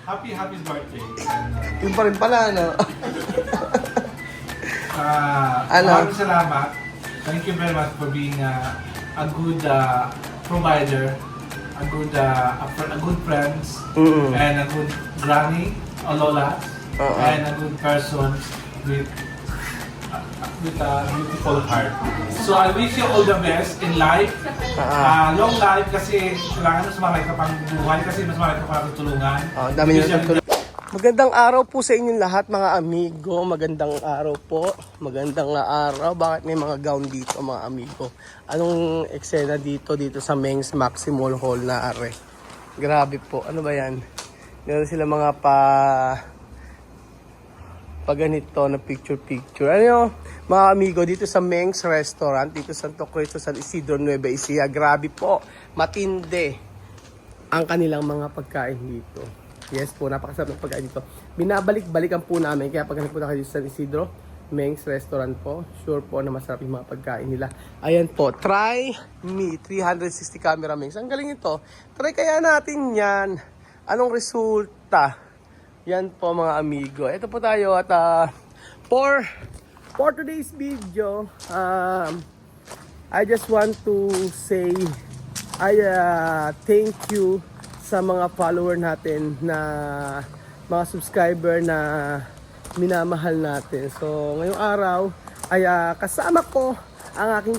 happy birthday. Yung pa rin pala, ano? Maraming salamat. Thank you very much for being a good provider, a good friends, and a good granny, a lola, and a good person with a beautiful heart. So I wish you all the best in life. Long life kasi kailangan mas marami ka pang buhay kasi mas marami ka pang tulungan. Dami nyo natutulungan. Magandang araw po sa inyong lahat mga amigo. Magandang araw po. Magandang araw. Bakit may mga gown dito mga amigo? Anong eksena dito sa Mengs Maximall Hall na are? Grabe po. Ano ba yan? Meron sila mga ganito na picture. Ano mga amigo dito sa Mengs Restaurant dito sa Santo Cristo, San Isidro, Nueva Ecija. Grabe po. Matindi ang kanilang mga pagkain dito. Yes po, napakasarap ng pagkain dito. Binabalik-balikan po namin. Kaya pag nagpunta kayo sa San Isidro, Mengs Restaurant po, sure po na masarap yung mga pagkain nila. Ayan po, try me 360 camera Mengs. Ang galing ito. Try kaya natin yan. Anong resulta? Yan po mga amigo. Ito po tayo at for today's video, I just want to say thank you sa mga follower natin na mga subscriber na minamahal natin. So, ngayong araw ay kasama ko ang ating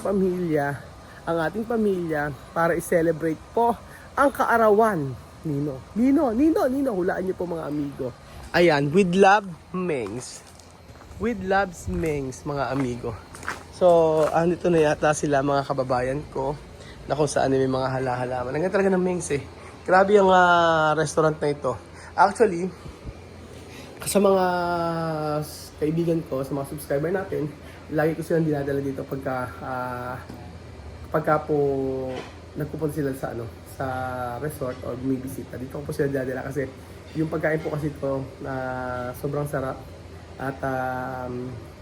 pamilya para i-celebrate po ang kaarawan Nino, hulaan niyo po mga amigo. Ayan, with love, Mengs. With loves, Mengs, mga amigo. So, andito na yata sila mga kababayan ko na kung saan may mga hala-halaman. Ang ganda talaga ng Mengs eh. Grabe yung restaurant na ito. Actually, sa mga kaibigan ko, sa mga subscriber natin, lagi ko silang dinadala dito pagka po nagpupunta sila sa resort or bumibisita. Dito ko po sila dinadala kasi yung pagkain po kasi ito sobrang sarap at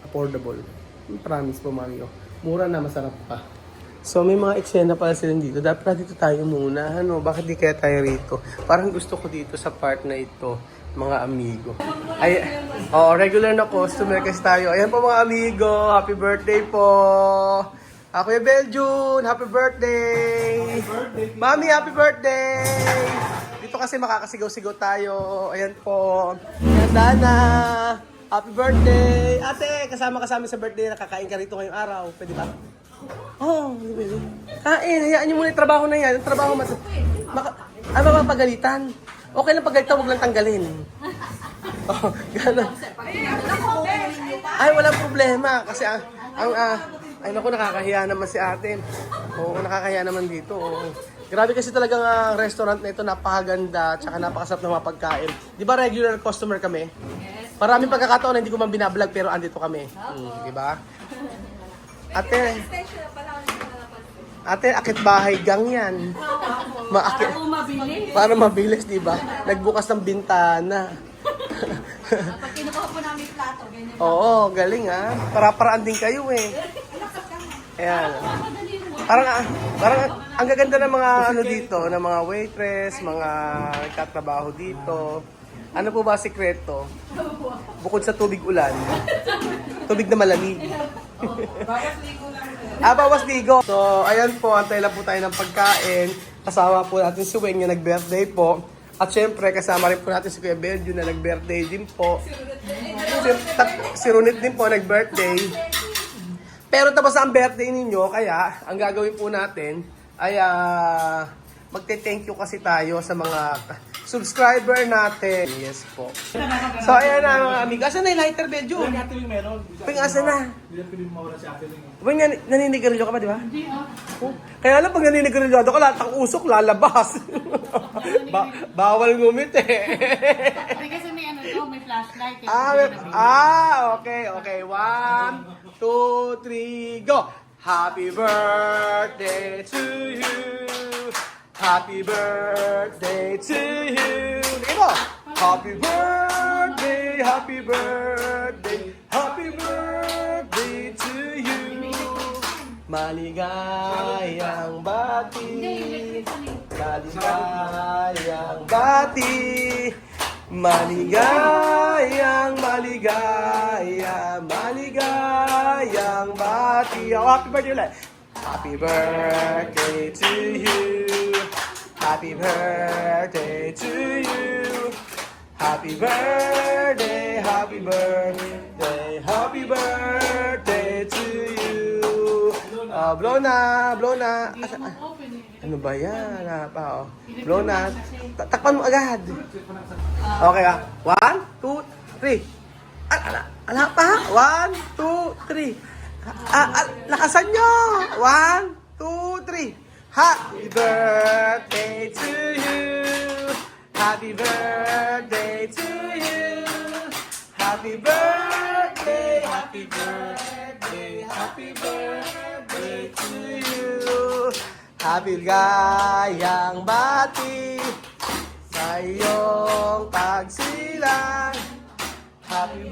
affordable. Promise po mga amigo. Mura na, masarap pa. So may mga eksena pala sila dito. Dapat dito tayo muna. Bakit di kaya tayo rito? Parang gusto ko dito sa part na ito, mga amigo. Regular na customer kasi tayo. Ayan po mga amigo. Happy birthday po. Kuya Beljun, happy birthday. Mami, happy birthday. Dito kasi makakasigaw-sigaw tayo. Ayan po. Ayan, Dana. Happy birthday. Ate, kasama sa birthday. Nakakain ka rito ngayong araw. Pwede ba? Kain, hayaan nyo muna yung trabaho na yan. Yung trabaho mapagalitan. Okay lang pagalitan, huwag lang tanggalin. Gano'n. Ay, walang problema. Kasi ay naku, nakakahiya naman si ate. Oo, nakakahiya naman dito. Oo. Grabe kasi talagang restaurant na ito, napakaganda, tsaka napakasarap ng mga pagkain. Di ba regular customer kami? Yes. Maraming pagkakataon na hindi ko man binablog pero andito kami. Di ba? Ate, akit bahay gang yan. Para mabilis, di ba? Nagbukas ng bintana. Pag kinukuha po namin plato, ganyan. Oo, galing Para-paraan din kayo eh. Ayan. Parang ang gaganda ng mga dito, ng mga waitress, mga nagtatrabaho dito. Ano po ba sikreto? Bukod sa tubig ulan, tubig na malamig. Bawas ligo lang. Bawas ligo. So, ayan po, antay lang po tayo ng pagkain. Kasama po natin si Weng na nag-birthday po. At syempre, kasama rin po natin si Kuya Beljo na nag-birthday din po. Si Runit din po nag-birthday. Pero tapos ang birthday ninyo, kaya ang gagawin po natin ay magte-thank you kasi tayo sa mga subscriber natin. Yes po. So ayan na mga amigo. Asan na yung lighter, Beljo? Ate Ling meron. Asan na? Hindi na pwede mawala si Ate Ling. Weng, naninigarilyo ka pa, di ba? Hindi Kaya lang pag naninigarilyo ka, lahat ng usok lalabas. Bawal ngumiti. Kasi may may flashlight. Okay. 1, 2, 3, go! Happy birthday to you. Happy birthday to you. Sige mo! Happy birthday, happy birthday, happy birthday to you. Maligayang bati, maligayang bati, Maligayang, maligayang bati. Oh, happy birthday ulit. Happy birthday to you. Happy birthday to you. Happy birthday, happy birthday, happy birthday to you. Blow na, blow na. Ano ba yan? Blow na. Takpan mo agad. Okay ah. 1, 2, 3. Ala pa? 1, 2, 3. Lakasan nyo. 1, 2, 3. Happy birthday to you. Happy birthday to you. Happy birthday, happy birthday, happy birthday to you. Happy gayang bati sa iyong pagsilang. Happy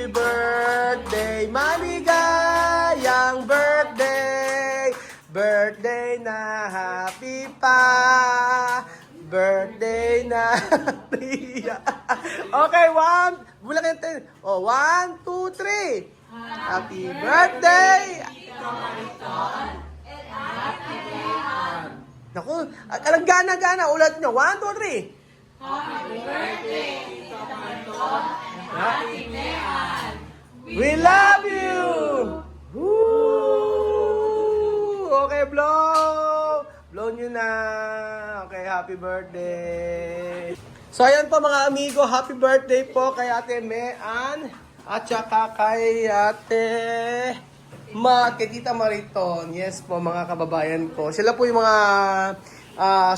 birthday, maligayang birthday. Birthday na happy pa. Birthday na happy. Okay, bulan kayo 10. Oh, 1, 2, 3. Happy birthday. Naku, alang gana. Ulat nyo. 1, 2, 3. Happy birthday, Tita Mariton. Happy Mean. We love you! Woo! Okay, blow! Blow nyo na. Okay, happy birthday. So, ayan po mga amigo. Happy birthday po kay Ate Mean. At saka kay kay Tita Mariton. Yes po mga kababayan ko. Sila po yung mga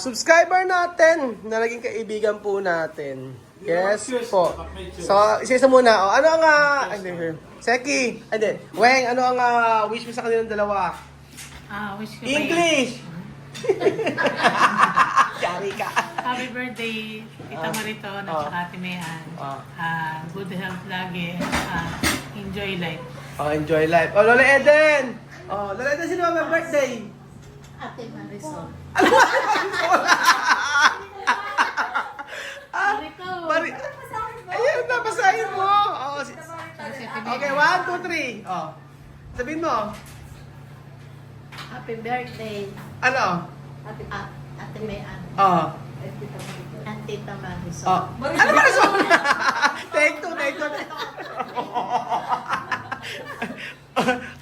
subscriber natin na naging kaibigan po natin. Yes po. So, isa-isa muna. O, ano ang Seki, hindi. Weng, ano ang wish mo sa kanilang dalawa? Wish ko English! Yari ka. Happy birthday, Tita Mariton at saka Ate Mean. Good health lagi. Enjoy life. Enjoy life. Lola Eden! Lola Eden, sino ang birthday? Ate Marisol. Mari... Ayun, napasahin mo. Okay, 1, 2, 3. Sabihin mo. Happy birthday, Ano? Ate Mean. At Tita Marisol. Ano ba ito? Take two.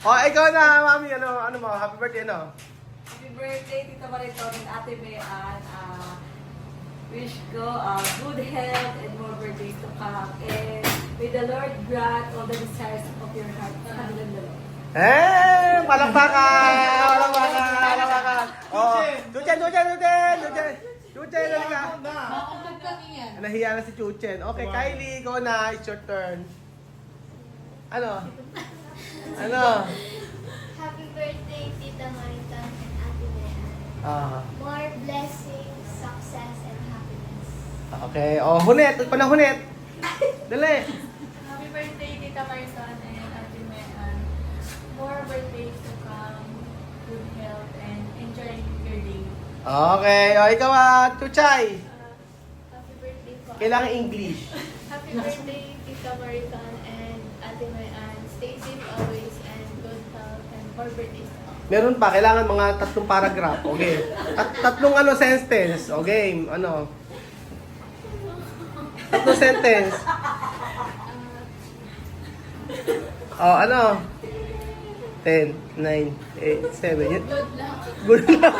Ikaw na, mami. Ano mo? Happy birthday, ano? Happy birthday, Tita Mariton and Ate Mean. Wish ko good health and more birthdays to come. And may the Lord grant all the desires of your heart sa kanilang dalawa. Palakpakan. Chuchen, halika. Nahiya na si Chuchen. Okay, Kylie, ikaw na. It's your turn. Ano? Happy birthday, Tita Mariton and Ate Mean. More blessings, success, and happiness. Okay. Hunet. Hunet. Dali. Happy birthday, Tita Mariton and Ate Mean. More birthdays to come, good health, and enjoy your day. Okay. Ikaw, Chuchay. Happy birthday po. Kailangan English. Happy birthday, Tita Mariton and Ate Mean. Stay safe always and good health and more birthdays to come. Meron pa. Kailangan mga 3 paragraph. Okay. 3 sentence. Okay. 3 sentence. 10, 9, 8, 7. Good luck.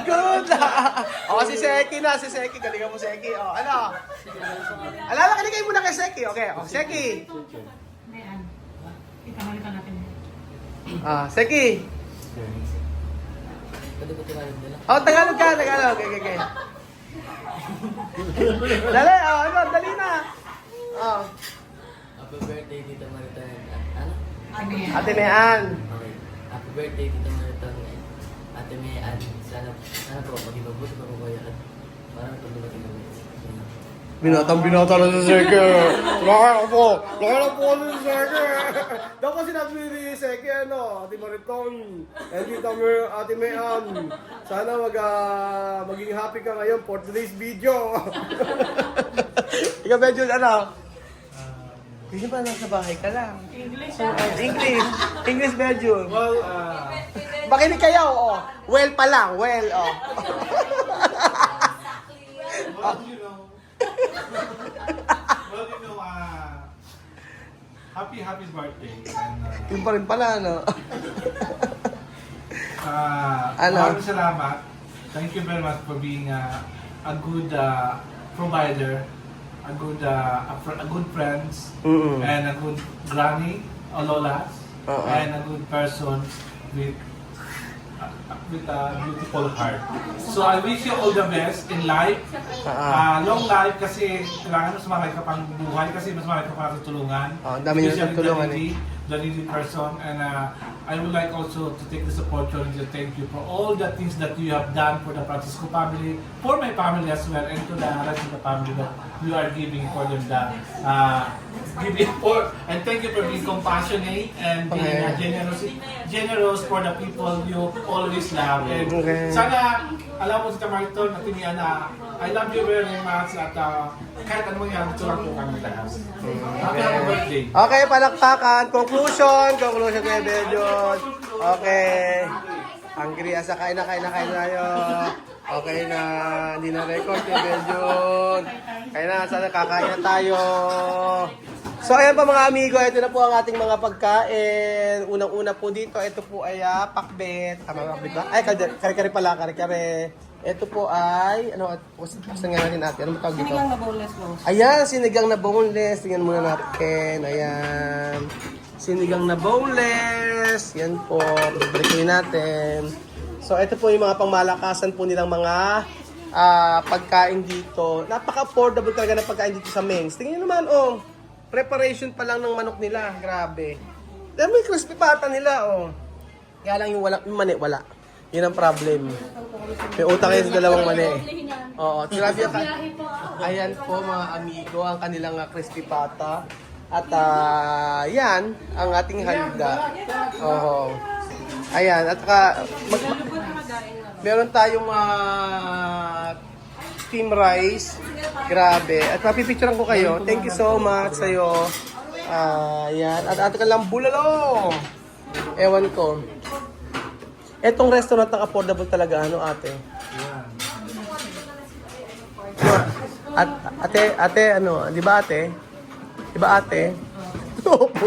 Good luck. Si Seki na. Si Seki. Galingan mo, Seki. Kaligay muna kay Seki. Okay. Seki. Mean. Tita Mariton natin. Seki. Tagalog ka. Okay. Dali. Dali na. Happy birthday, Tita Mariton. Ano? Ate Mean. Okay. Happy birthday, Tita Mariton. Ate Mean. Sana po, maging mabuti pa po kayo at parang ito dumating kami. Binata na si Seke. Laki po si Seke. Dapat sinabi ni Seke, Ate Mariton, and Ate Mayan, sana maging happy ka ngayon for today's video. Ikaw, Benjo, Hindi ba nasa bahay ka lang? English, Benjo. Well, Makinig kayo, Well pa lang, well, happy birthday. And, Yung pa rin pala, no? maraming salamat. Thank you very much for being a good provider, a good friends, and a good granny, or lolas, and a good person with a beautiful heart. So I wish you all the best in life. Long life kasi kailangan mas marami ka pang buhay kasi mas marami ka pang tutulungan. Ang dami niyo Especially tutulungan the needy person. And I would like also to take this opportunity to thank you for all the things that you have done for the Francisco family, for my family as well, and to the rest of the family that you are giving for them giving for, and thank you for being compassionate and being generous for the people you always love. And sana, alam mo si Tamariton at Timian na I love you very much at kahit ano yan, gusto lang po kami lahat. Happy birthday. Okay, palakpakan. Conclusion, Kuya Benjon. Okay. Hungry, asa kain na tayo. Okay na, hindi na record, Kuya Benjon. Kaya na, sana kakain na tayo. So ayan pa mga amigo, ito na po ang ating mga pagkain. Unang-una po dito, ito po ay pakbet. Tama ba pakbet ba? Ay, kare-kare pala, kare-kare. Ito po ay, buksan nga natin natin. Ano tawag dito? Sinigang na boneless mo. Ayan, sinigang na boneless. Tingnan muna natin. Ayan. Sinigang na boneless. Yan po. Balik natin. So ito po yung mga pangmalakasan po nilang mga pagkain dito. Napaka-affordable talaga na pagkain dito sa Mengs. Tingnan nyo naman, preparation pa lang ng manok nila. Grabe. Dahil may crispy pata nila, Kaya lang yung mani, wala. Yun ang problem. May utang yun sa dalawang mani. Oo, grabe yung ayan po mga amigo, ang kanilang crispy pata. At yan, ang ating handa. Oo. Ayan, at meron tayong steam rice. Grabe. At mapipicturean ko kayo. Thank you so much sa'yo. Ayan. At ato ka lang bulalo. Ewan ko. Etong restaurant ang affordable talaga, ate? At ate, di ba ate? Di ba ate? Opo.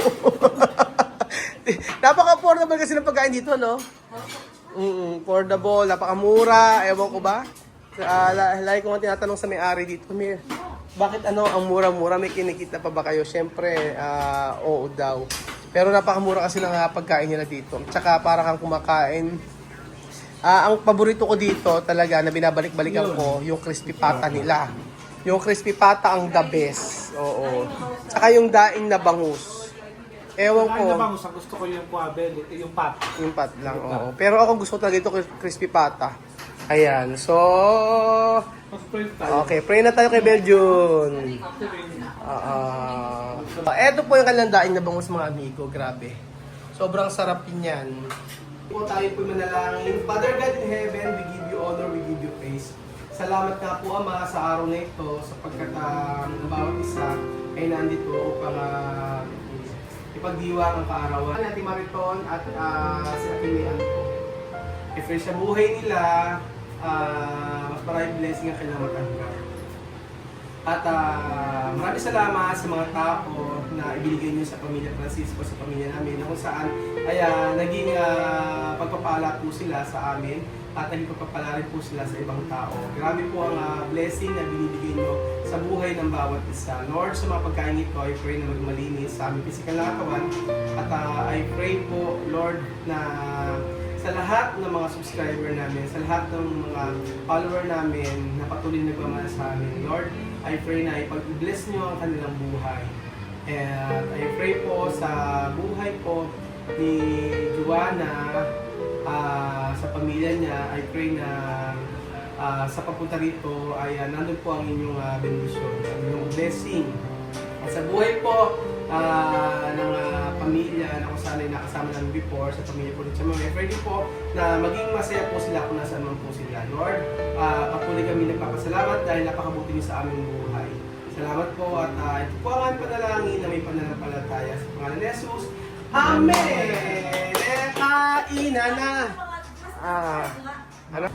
Napaka-affordable kasi ng pagkain dito, no? Affordable, napakamura, ewan ko ba? Lagi ko nga tinatanong sa may-ari dito, bakit ang mura-mura, may kinikita pa ba kayo? Siyempre, oo daw. Pero napakamura kasi ng pagkain nila dito. Tsaka para kang kumakain. Ang paborito ko dito talaga na binabalik-balikan ko, yung crispy pata nila. Yung crispy pata ang the best. Oo. Tsaka yung daing na bangus. Ewan ko. Daing na bangus, ang gusto ko yung kuabel, yung pat. Yung pat lang, oo. Pero ako gusto talaga ito crispy pata. Ayan. So, okay, pray na tayo kay Belgium. Eto po yung kanilang daing na bangus mga amigo. Grabe. Sobrang sarap yan. Po tayo po manalangin. Father God in heaven, we give you honor, we give you praise. Salamat nga po Ama sa araw na ito sapagkat ang bawat isa ay nandito upang ipagdiwang ang kaarawan. Ate Mariton at si Ate Mayan po. I-pray sa buhay nila, mas maraming blessing ang kailangan matanggap. At maraming salamat sa mga tao na ibinigay niyo sa pamilya Francisco, sa pamilya namin, na kung saan ay naging pagpapala po sila sa amin at naging pagpapala rin po sila sa ibang tao. Grabe po ang blessing na binibigay niyo sa buhay ng bawat isa. Lord, sa mga pagkain ito, I pray na maging malinis sa aming physical na katawan. At I pray po, Lord, na sa lahat ng mga subscriber namin, sa lahat ng mga follower namin na patuloy nagmamahal sa amin, Lord, I pray na ipag-bless nyo ang kanilang buhay. And I pray po sa buhay po ni Juana, sa pamilya niya, I pray na sa papunta rito ay nandun po ang inyong bendisyon, ang inyong blessing. At sa buhay po ng pamilya na kung saan ay nakasama namin before, sa pamilya po rin sa mga ready po na maging masaya po sila kung nasaan man po sila. Lord, patuloy kami nagpapasalamat dahil napakabuti niyo sa aming buhay. Salamat po at ito po ang aming panalangin na may pananampalataya sa pangalan ni Jesus. Amen! Kainan na!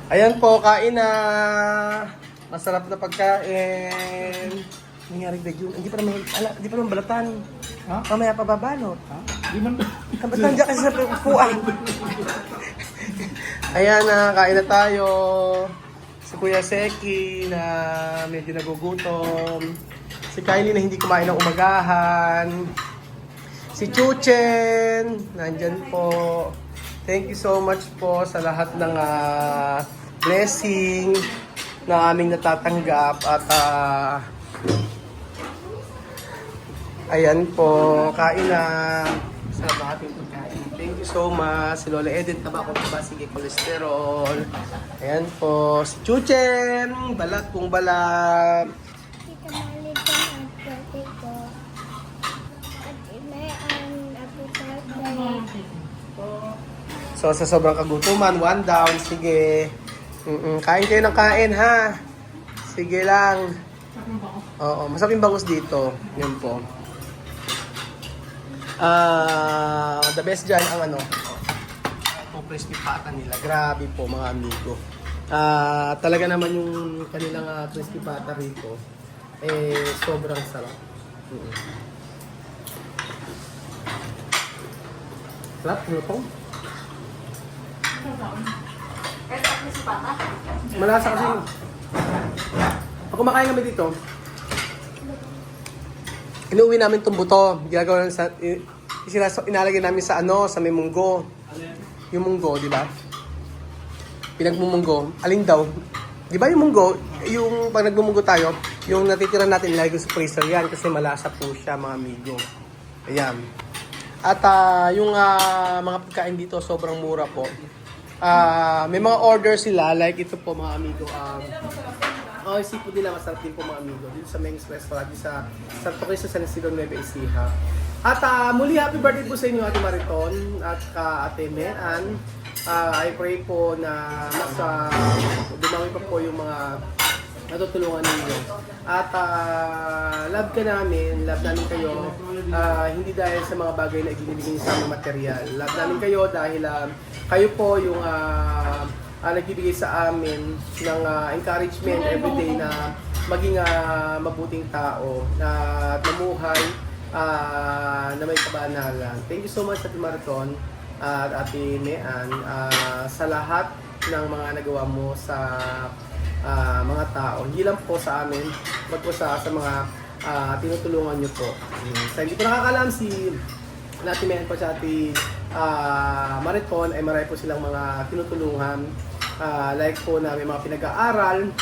Ayan po, kain na! Masarap na pagkain! Nangyari ba yun? Hindi pa naman balatan. Ha? Mamaya pa babalot. Di man. Ba't nandiyan kasi sa upuan? Ayan na, kain na tayo. Si Kuya Seki na medyo nagugutom. Si Kylie na hindi kumain ng umagahan. Si Chuchen, nandyan po. Thank you so much po sa lahat ng blessing na aming natatanggap. At ayan po, kain na. Sarap na ating pagkain. Thank you so much. Si Lola Edith, tabako pa ba? Sige, cholesterol. Ayan po. Si Chuchen, balat pong balat. Tita Malitan at birthday ko. At may happy birthday. So, sa sobrang kagutuman, 1 down. Sige. Kain kayo ng kain, ha? Sige lang. Oo, masarap yung bangus dito. Yun po. The best dyan ang itong crispy pata nila. Grabe po, mga amigo. Talaga naman yung kanilang crispy pata rito, sobrang sarap. Sarap, ano po? Kahit ako si Papa. Malasa kasi. Pag kumakain kami dito, inuwi namin itong buto. Ginagawa namin sa, inalagay namin sa sa may munggo. Yung munggo, di ba? Pinagmumunggo. Alin daw? Di ba yung munggo, yung pag nagmumunggo tayo, yung natitira natin ilagay sa freezer yan kasi malasa po siya, mga amigo. Ayan. At yung mga pagkain dito, sobrang mura po. May mga order sila, like ito po, mga amigo. Seafood nila, masarap din po, mga amigo. Dito sa Meng's Restaurant, sa Santo Cristo, San Isidro, Nueva Ecija. At muli, happy birthday po sa inyo, Ate Mariton at Ate Mean. I pray po na mas dumami pa po yung mga natutulungan ninyo. At love namin kayo, hindi dahil sa mga bagay na ibinibigay sa aming material. Love namin kayo dahil kayo po yung nagbibigay sa amin ng encouragement everyday na maging mabuting tao at mamuhay na may kabanalan. Thank you so much, Ate Mariton at Ate Mean, sa lahat ng mga nagawa mo sa mga tao. Hindi lang po sa amin, pag po sa mga tinutulungan nyo po. Sa hindi ko nakakalam si Ate Mean po sa Ate Mariton ay marami po silang mga tinutulungan. Like po na may mga pinag-aaral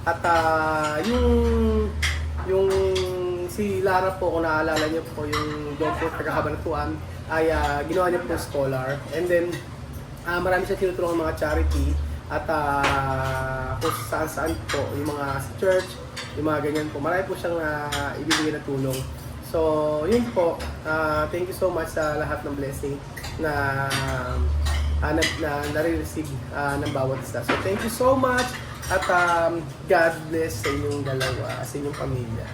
at yung si Lara po, kung naalala niyo po, yung doctor taga-Kabanatuan ay ginawa niya po scholar, and then marami siya tinutulungan mga charity at kung saan po yung mga sa church, yung mga ganyan po, marami po siyang ibibigay na tulong. So yun po, thank you so much sa lahat ng blessing na nare-receive ng bawat isa. So thank you so much at God bless sa inyong dalawa, sa inyong pamilya.